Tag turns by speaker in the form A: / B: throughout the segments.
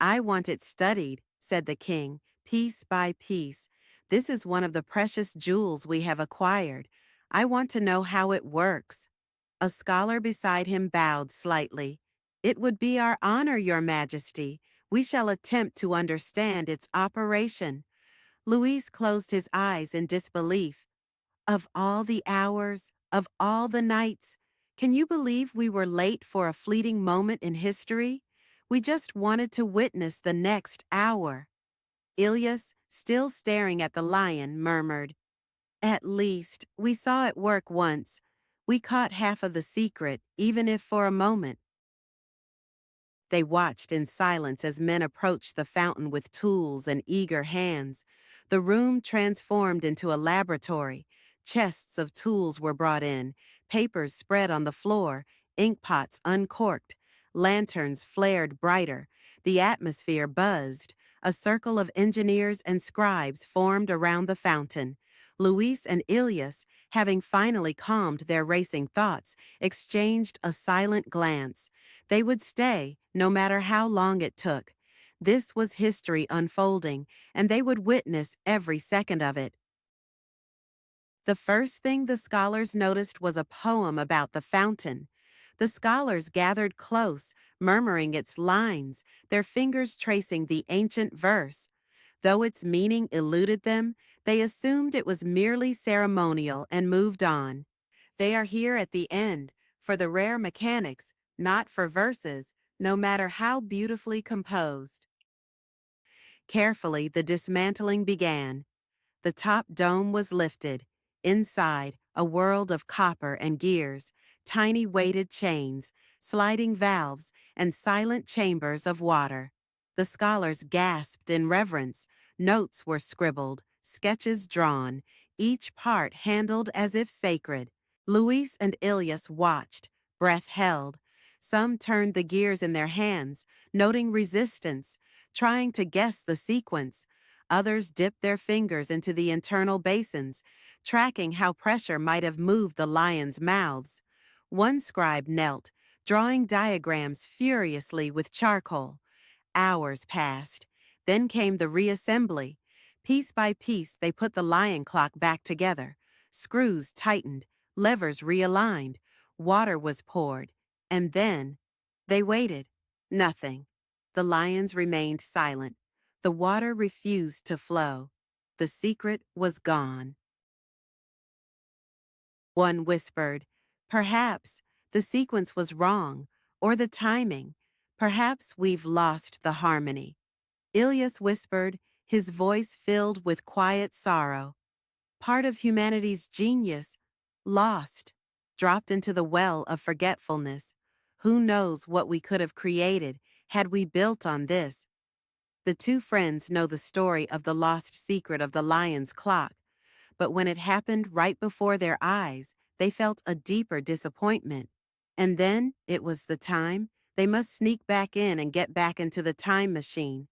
A: I want it studied, said the king, piece by piece. This is one of the precious jewels we have acquired. I want to know how it works. A scholar beside him bowed slightly. It would be our honor, Your Majesty. We shall attempt to understand its operation. Luis closed his eyes in disbelief. Of all the hours, of all the nights, can you believe we were late for a fleeting moment in history? We just wanted to witness the next hour. Ilyas, still staring at the lion, murmured, "At least, we saw it work once. We caught half of the secret, even if for a moment." They watched in silence as men approached the fountain with tools and eager hands. The room transformed into a laboratory. Chests of tools were brought in, papers spread on the floor, inkpots uncorked, lanterns flared brighter. The atmosphere buzzed. A circle of engineers and scribes formed around the fountain. Luis and Ilyas, having finally calmed their racing thoughts, exchanged a silent glance. They would stay, no matter how long it took. This was history unfolding, and they would witness every second of it. The first thing the scholars noticed was a poem about the fountain. The scholars gathered close, murmuring its lines, their fingers tracing the ancient verse. Though its meaning eluded them, they assumed it was merely ceremonial and moved on. They are here at the end, for the rare mechanics, not for verses, no matter how beautifully composed. Carefully, the dismantling began. The top dome was lifted. Inside, a world of copper and gears, tiny weighted chains, sliding valves, and silent chambers of water. The scholars gasped in reverence. Notes were scribbled, sketches drawn, each part handled as if sacred. Luis and Ilyas watched, breath held. Some turned the gears in their hands, noting resistance, trying to guess the sequence. Others dipped their fingers into the internal basins, tracking how pressure might have moved the lions' mouths. One scribe knelt, drawing diagrams furiously with charcoal. Hours passed. Then came the reassembly. Piece by piece, they put the lion clock back together. Screws tightened, levers realigned, water was poured, and then they waited. Nothing. The lions remained silent. The water refused to flow. The secret was gone. One whispered, "Perhaps the sequence was wrong, or the timing. Perhaps we've lost the harmony." Ilyas whispered, his voice filled with quiet sorrow. "Part of humanity's genius, lost, dropped into the well of forgetfulness. Who knows what we could have created had we built on this?" The two friends know the story of the lost secret of the lion's clock, but when it happened right before their eyes, they felt a deeper disappointment. And then it was the time. They must sneak back in and get back into the time machine.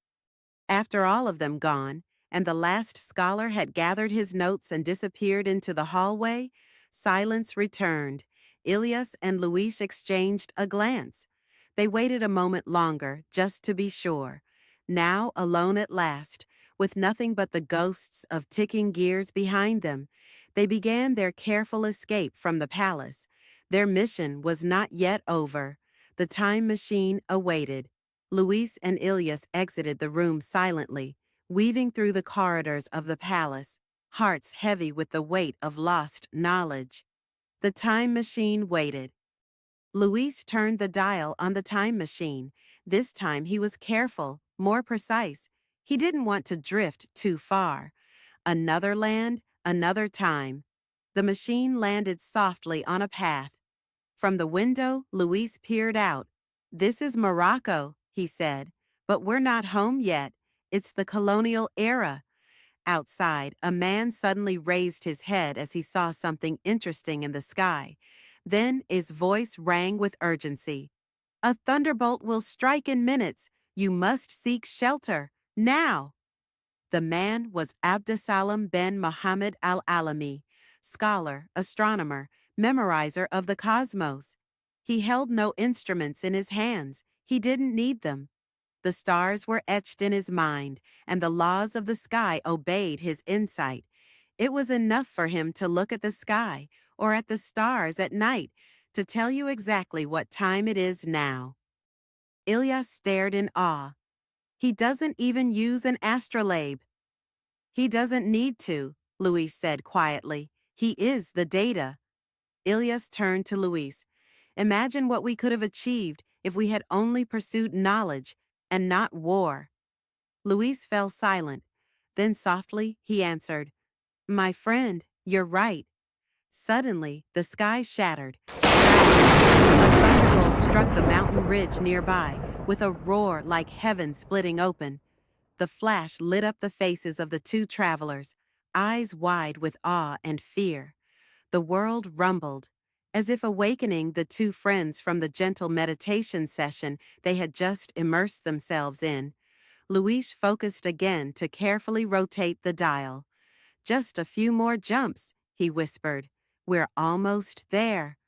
A: After all of them gone, and the last scholar had gathered his notes and disappeared into the hallway, silence returned. Ilyas and Luis exchanged a glance. They waited a moment longer, just to be sure. Now alone at last, with nothing but the ghosts of ticking gears behind them, they began their careful escape from the palace. Their mission was not yet over. The time machine awaited. Luis and Ilyas exited the room silently, weaving through the corridors of the palace, hearts heavy with the weight of lost knowledge. The time machine waited. Luis turned the dial on the time machine. This time he was careful, more precise. He didn't want to drift too far. Another land, another time. The machine landed softly on a path. From the window, Luis peered out. "This is Morocco," he said, "but we're not home yet. It's the colonial era." Outside, a man suddenly raised his head as he saw something interesting in the sky. Then his voice rang with urgency. "A thunderbolt will strike in minutes. You must seek shelter, now." The man was Abdesalam ben Mohammed al-Alami, scholar, astronomer, memorizer of the cosmos. He held no instruments in his hands. He didn't need them. The stars were etched in his mind, and the laws of the sky obeyed his insight. It was enough for him to look at the sky or at the stars at night to tell you exactly what time it is now. Ilyas stared in awe. He doesn't even use an astrolabe. He doesn't need to, Luis said quietly. He is the data. Ilyas turned to Luis. Imagine what we could have achieved if we had only pursued knowledge and not war. Luis fell silent. Then softly he answered, My friend, you're right. Suddenly, the sky shattered. Crashing, a thunderbolt struck the mountain ridge nearby, with a roar like heaven splitting open. The flash lit up the faces of the two travelers, eyes wide with awe and fear. The world rumbled, as if awakening the two friends from the gentle meditation session they had just immersed themselves in. Luis focused again to carefully rotate the dial. Just a few more jumps, he whispered. We're almost there.